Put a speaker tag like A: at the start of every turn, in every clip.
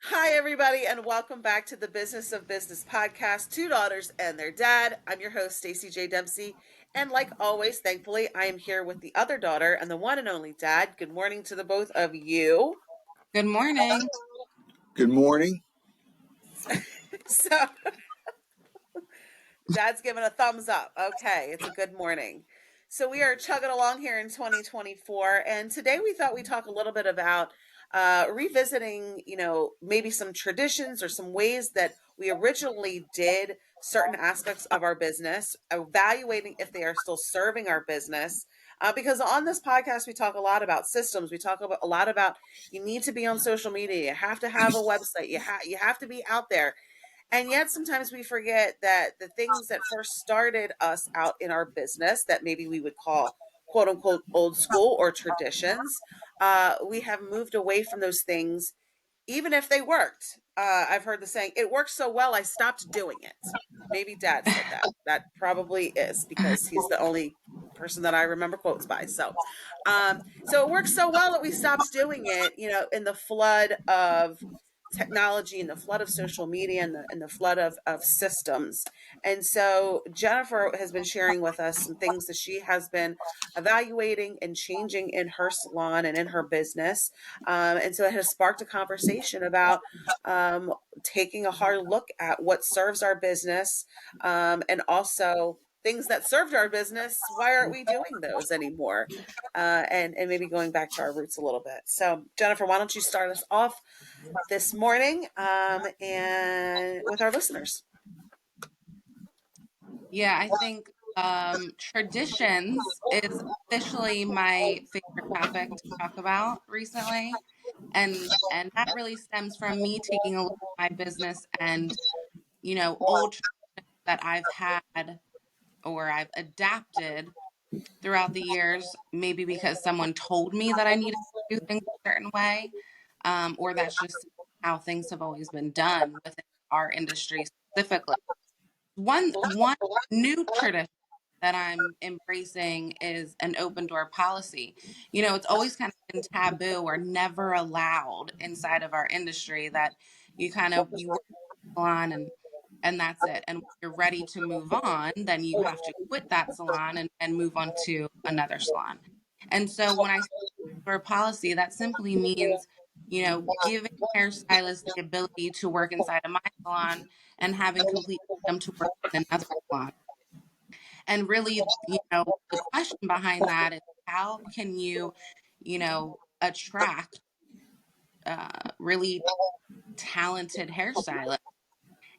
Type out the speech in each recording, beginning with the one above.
A: Hi, everybody, and welcome back to the Business of Business podcast, Two Daughters and Their Dad. I'm your host, Stacey J. Dempsey. And like always, thankfully, I am here with the other daughter and the one and only dad. Good morning to the both of you.
B: Good morning.
C: Good morning.
A: So, dad's giving a thumbs up. Okay, it's a good morning. So, we are chugging along here in 2024. And today we thought we'd talk a little bit about revisiting, maybe some traditions or some ways that we originally did certain aspects of our business, evaluating if they are still serving our business. Because on this podcast, we talk a lot about systems. We talk about a lot about you need to be on social media. You have to have a website. You have to be out there. And yet sometimes we forget that the things that first started us out in our business that maybe we would call quote unquote old school or traditions, we have moved away from those things, even if they worked. I've heard the saying, it works so well, I stopped doing it. Maybe dad said that. That probably is because he's the only person that I remember quotes by. So it works so well that we stopped doing it, in the flood of technology and the flood of social media and the flood of systems. And so Jennifer has been sharing with us some things that she has been evaluating and changing in her salon and in her business. And so it has sparked a conversation about taking a hard look at what serves our business, and also things that served our business. Why aren't we doing those anymore? And maybe going back to our roots a little bit. So, Jennifer, why don't you start us off this morning, and with our listeners?
B: Yeah, I think traditions is officially my favorite topic to talk about recently. And that really stems from me taking a look at my business and, old traditions that I've had or I've adapted throughout the years, maybe because someone told me that I needed to do things a certain way, or that's just how things have always been done within our industry specifically. One new tradition that I'm embracing is an open door policy. It's always kind of been taboo or never allowed inside of our industry that you work in a salon and that's it. And when you're ready to move on, then you have to quit that salon and move on to another salon. And so when I say door policy, that simply means, giving hairstylists the ability to work inside of my salon and having complete freedom to work in another salon. And really, the question behind that is how can you attract really talented hairstylists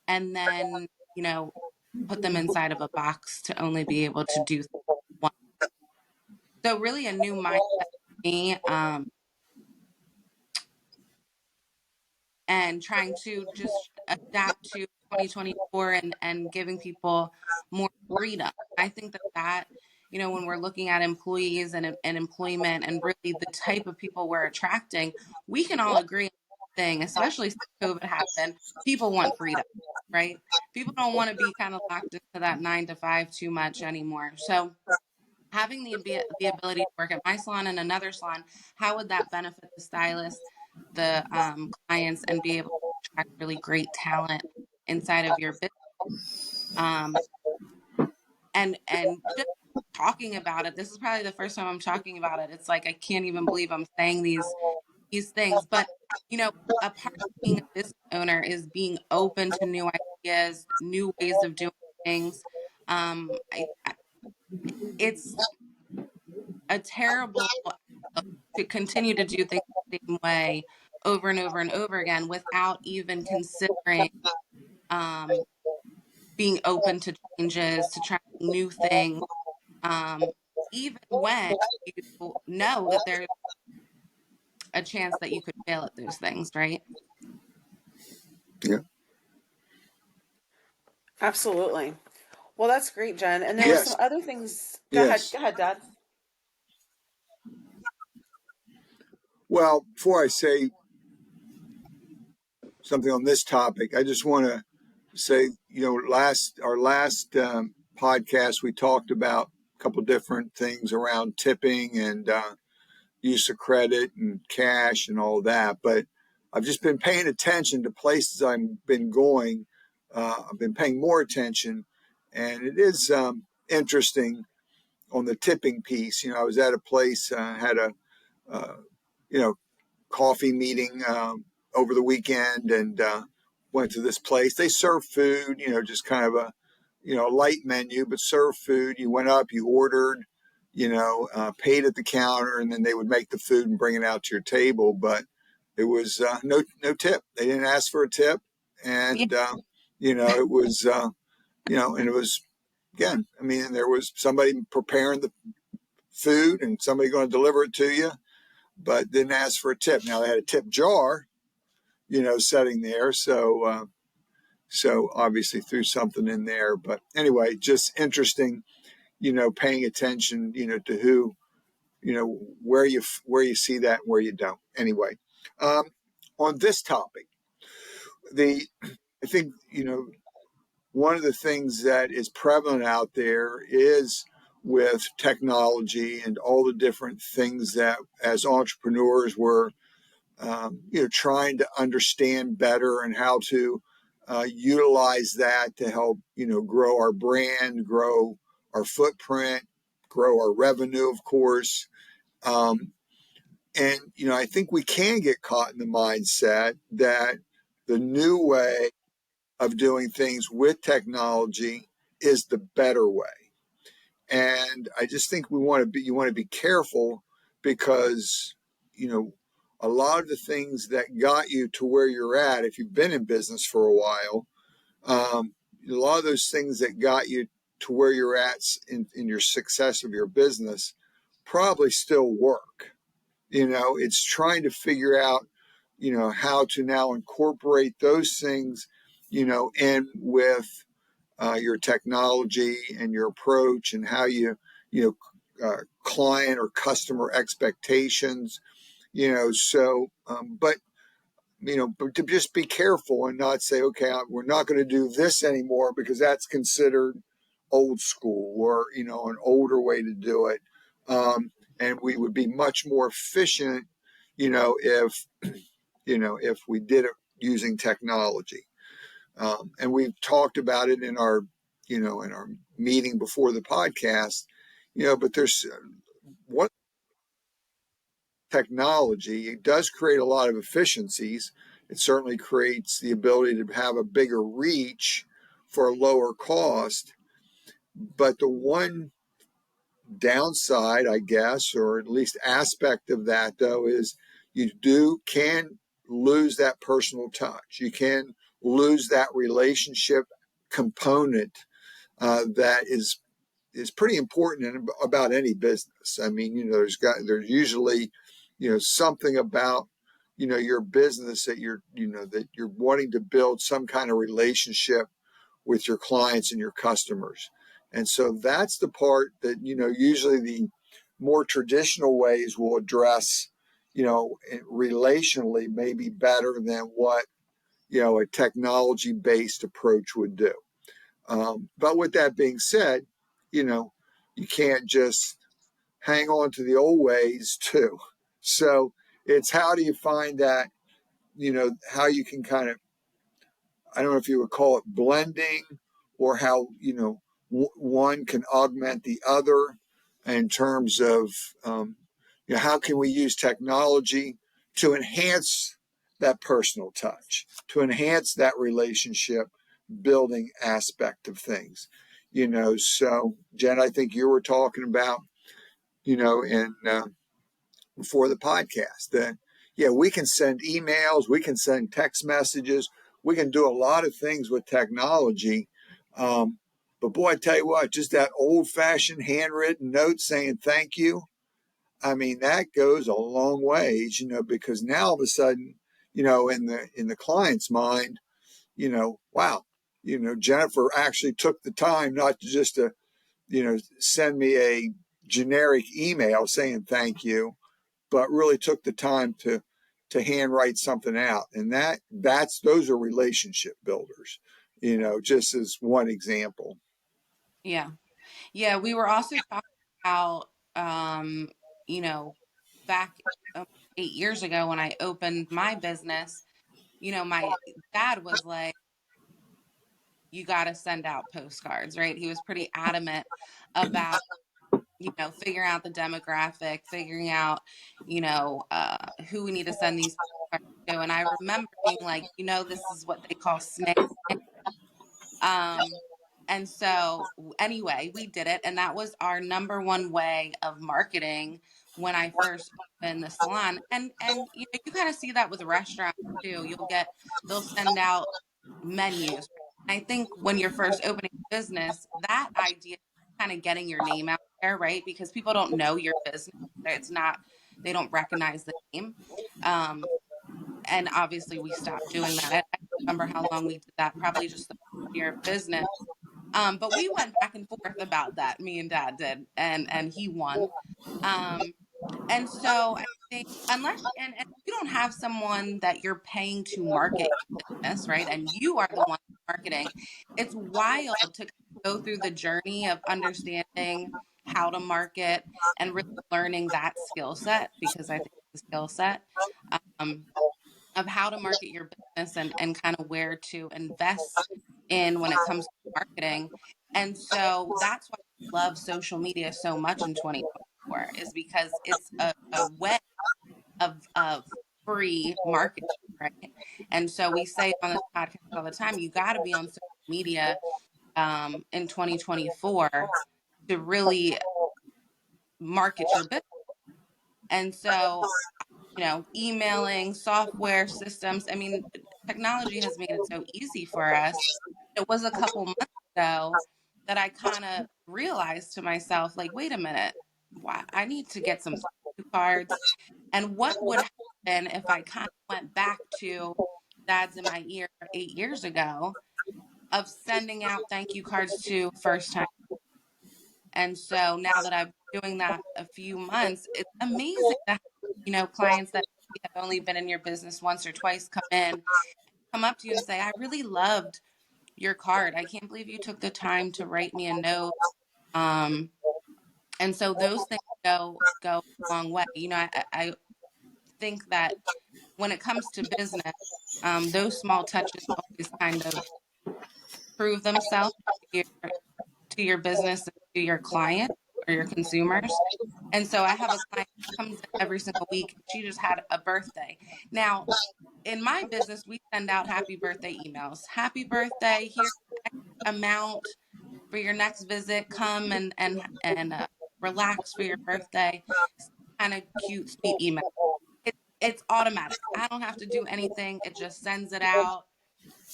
B: and then, put them inside of a box to only be able to do one. So really a new mindset for me, and trying to just adapt to 2024 and giving people more freedom. I think that when we're looking at employees and employment and really the type of people we're attracting, we can all agree on one thing, especially since COVID happened. People want freedom, right? People don't want to be kind of locked into that 9 to 5 too much anymore. So having the ability to work at my salon and another salon, how would that benefit the stylist, the clients, and be able to attract really great talent inside of your business? Um, and just talking about it, this is probably the first time I'm talking about it. It's like I can't even believe I'm saying these things, but a part of being a business owner is being open to new ideas, new ways of doing things. It's a terrible to continue to do things the same way over and over and over again without even considering um, being open to changes, to trying new things, um, even when you know that there's a chance that you could fail at those things, right?
C: Yeah.
A: Absolutely. Well, that's great, Jen. And there were some
C: Yes.
A: other things.
C: Yes.
A: Go ahead, Dad.
C: Well, before I say something on this topic, I just want to say, our last podcast, we talked about a couple different things around tipping and use of credit and cash and all that. But I've just been paying attention to places I've been going. I've been paying more attention, and it is interesting on the tipping piece. I was at a place, had a uh, you know coffee meeting over the weekend, and went to this place. They serve food, just kind of a light menu, but serve food. You went up, you ordered, paid at the counter, and then they would make the food and bring it out to your table. But it was no tip. They didn't ask for a tip,
B: Yeah.
C: and it was and it was, again. I mean, there was somebody preparing the food and somebody going to deliver it to you, but didn't ask for a tip. Now they had a tip jar, setting there, so obviously threw something in there. But anyway, just interesting, paying attention, to who, where you see that and where you don't. Anyway, um, on this topic, the I think one of the things that is prevalent out there is with technology and all the different things that as entrepreneurs we're trying to understand better and how to utilize that to help, grow our brand, grow our footprint, grow our revenue, of course. Um, and, I think we can get caught in the mindset that the new way of doing things with technology is the better way. And I just think you want to be careful because, a lot of the things that got you to where you're at, if you've been in business for a while, a lot of those things that got you to where you're at in your success of your business probably still work. It's trying to figure out, how to now incorporate those things, in with your technology and your approach and how client or customer expectations, but but to just be careful and not say, okay, we're not going to do this anymore because that's considered old school or, an older way to do it. And we would be much more efficient, if, if we did it using technology. And we've talked about it in our, in our meeting before the podcast, but there's one technology, it does create a lot of efficiencies. It certainly creates the ability to have a bigger reach for a lower cost. But the one downside, I guess, or at least aspect of that, though, is can lose that personal touch. You can lose that relationship component that is pretty important about any business. I mean, there's usually, something about, your business that that you're wanting to build some kind of relationship with your clients and your customers. And so that's the part that, usually the more traditional ways will address, relationally maybe better than what, a technology based approach would do. But with that being said, you can't just hang on to the old ways too. So it's how do you find that, how you can kind of, I don't know if you would call it blending or how, one can augment the other in terms of, how can we use technology to enhance that personal touch, to enhance that relationship building aspect of things. So Jen, I think you were talking about, in before the podcast that, yeah, we can send emails, we can send text messages, we can do a lot of things with technology. But boy, I tell you what, just that old fashioned handwritten note saying thank you. I mean, that goes a long ways, because now all of a sudden, in the client's mind, wow, Jennifer actually took the time not to just to, send me a generic email saying thank you, but really took the time to handwrite something out. And those are relationship builders, just as one example.
B: Yeah. Yeah. We were also talking about, um, you know, back 8 years ago when I opened my business, my dad was like, you got to send out postcards, right? He was pretty adamant about, figuring out the demographic, figuring out, who we need to send these postcards to. And I remember being like, this is what they call snail. Um, and so anyway, we did it. And that was our number one way of marketing when I first opened the salon. And you kind of see that with restaurants too. They'll send out menus. I think when you're first opening a business, that idea is kind of getting your name out there, right? Because people don't know your business. They don't recognize the name. Um, and obviously we stopped doing that. I don't remember how long we did that, probably just the year of business. But we went back and forth about that. Me and Dad did, and he won. Um, and so I think and you don't have someone that you're paying to market your business, right? And you are the one marketing. It's wild to go through the journey of understanding how to market and really learning that skill set, because I think it's a skill set. Um, of how to market your business and kind of where to invest in when it comes to marketing. And so that's why I love social media so much in 2024, is because it's a way of free marketing, right? And so we say on this podcast all the time, you got to be on social media in 2024 to really market your business. And so emailing, software systems. I mean, technology has made it so easy for us. It was a couple months ago that I kind of realized to myself, like, wait a minute, why I need to get some thank you cards. And what would happen if I kind of went back to Dad's in my ear 8 years ago of sending out thank you cards to first time? And so now that I've been doing that a few months, it's amazing to have, clients that have only been in your business once or twice come up to you and say, I really loved your card. I can't believe you took the time to write me a note. Um, and so those things go a long way. I think that when it comes to business, those small touches always kind of prove themselves to your business and to your client or your consumers. And so I have a client who comes in every single week. She just had a birthday. Now, in my business, we send out happy birthday emails. Happy birthday! Here's X amount for your next visit. Come and relax for your birthday. Kind of cute, sweet email. It's automatic. I don't have to do anything. It just sends it out.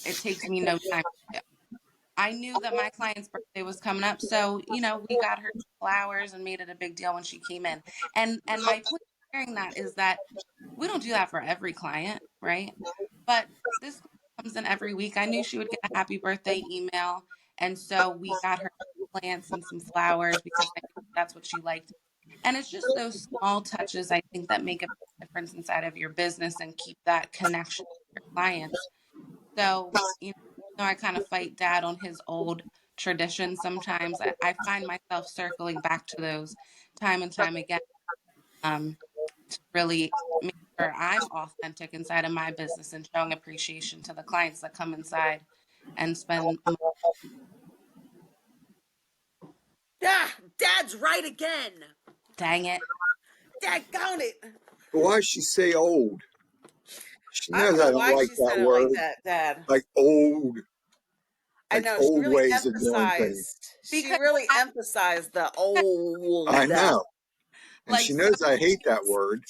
B: It takes me no time to do. I knew that my client's birthday was coming up, so we got her flowers and made it a big deal when she came in. And my point of sharing that is that we don't do that for every client, right? But this client comes in every week. I knew she would get a happy birthday email, and so we got her plants and some flowers because I knew that's what she liked. And it's just those small touches, I think, that make a difference inside of your business and keep that connection with your clients. So, I kind of fight Dad on his old traditions sometimes. I find myself circling back to those time and time again, to really make sure I'm authentic inside of my business and showing appreciation to the clients that come inside and spend.
A: Ah, Dad's right again.
B: Dang it.
A: Daggone it.
C: But why does she say old? She
A: I don't
C: knows
A: know
C: I don't
A: why
C: like
A: she
C: that
A: said it like
C: word.
A: that, Dad.
C: Like old,
A: I
C: like
A: know she
C: old
A: really
C: ways of doing things.
A: emphasized. She
B: Because
A: really emphasized the
C: I
A: old.
C: know. And
B: like
C: she
B: so
C: knows I hate that word.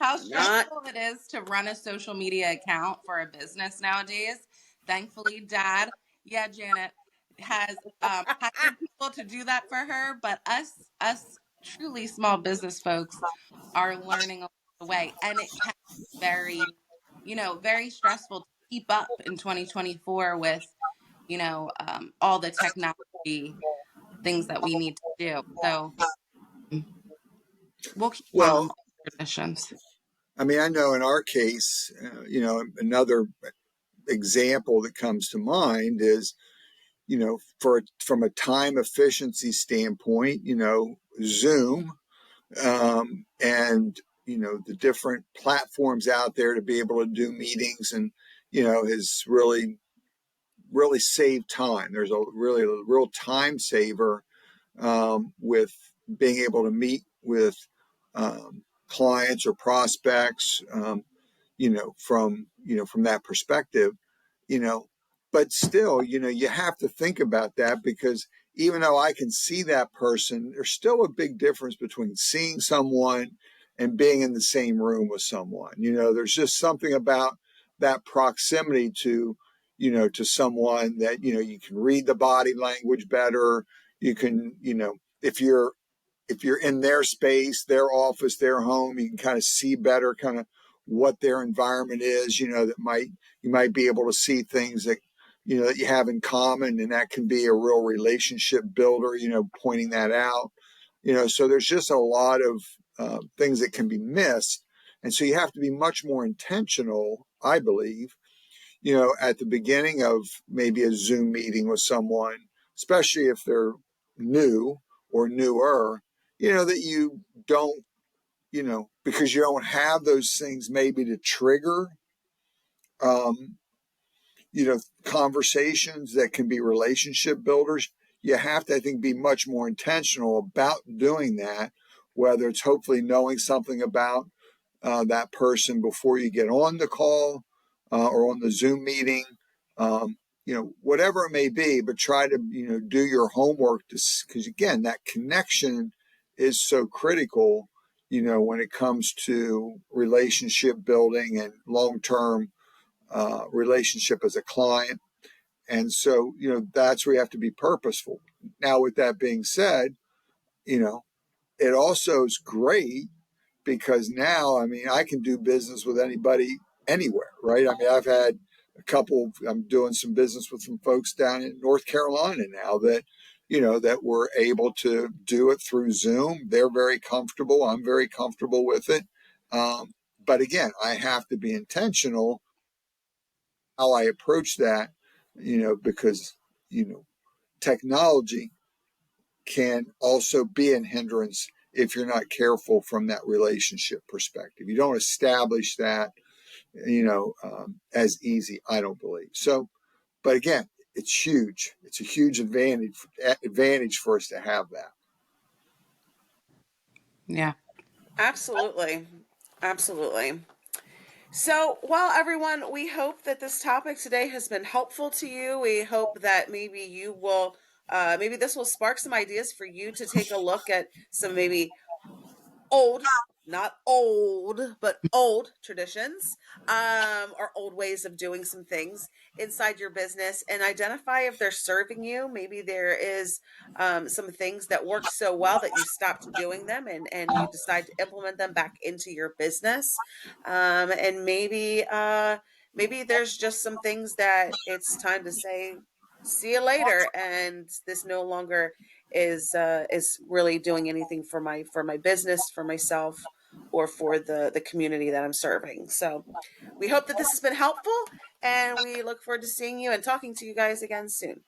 B: how
A: Not.
B: stressful it is to run a social media account for a business nowadays. Thankfully, Dad, yeah, Janet has hired people to do that for her, but us truly small business folks are learning along the way, and it can be very stressful to keep up in 2024 with all the technology things that we need to do. So we'll keep
C: Well,
B: on traditions.
C: I mean, I know in our case, another example that comes to mind is, from a time efficiency standpoint, Zoom, and the different platforms out there to be able to do meetings, and has really saved time. There's a real time saver with being able to meet with clients or prospects, from that perspective, you know, but still, you have to think about that, because even though I can see that person, there's still a big difference between seeing someone and being in the same room with someone. There's just something about that proximity to someone that, you can read the body language better. You can, if you're in their space, their office, their home, you can kind of see better kind of what their environment is, that you might be able to see things that, that you have in common, and that can be a real relationship builder, pointing that out, so there's just a lot of things that can be missed. And so you have to be much more intentional, I believe, at the beginning of maybe a Zoom meeting with someone, especially if they're new or newer, that you don't, because you don't have those things maybe to trigger, um, conversations that can be relationship builders. You have to, I think, be much more intentional about doing that, whether it's hopefully knowing something about that person before you get on the call or on the Zoom meeting, whatever it may be, but try to, do your homework, because again, that connection is so critical, when it comes to relationship building and long-term relationship as a client. And so, that's where you have to be purposeful. Now, with that being said, it also is great because now, I mean, I can do business with anybody anywhere, right? I mean, I've had I'm doing some business with some folks down in North Carolina now that, that we're able to do it through Zoom. They're very comfortable. I'm very comfortable with it. But again, I have to be intentional how I approach that, because, technology can also be a hindrance if you're not careful from that relationship perspective. You don't establish that, as easy, I don't believe. So, but again, it's huge. It's a huge advantage for us to have that.
B: Yeah.
A: Absolutely. Absolutely. So, well, everyone, we hope that this topic today has been helpful to you. We hope that maybe you will, maybe this will spark some ideas for you to take a look at some maybe old, not old, but old traditions, or old ways of doing some things inside your business, and identify if they're serving you. Maybe there is some things that work so well that you stopped doing them, and you decide to implement them back into your business. And maybe there's just some things that it's time to say, see you later, and this no longer is really doing anything for my business, for myself, or for the community that I'm serving. So we hope that this has been helpful, and we look forward to seeing you and talking to you guys again soon.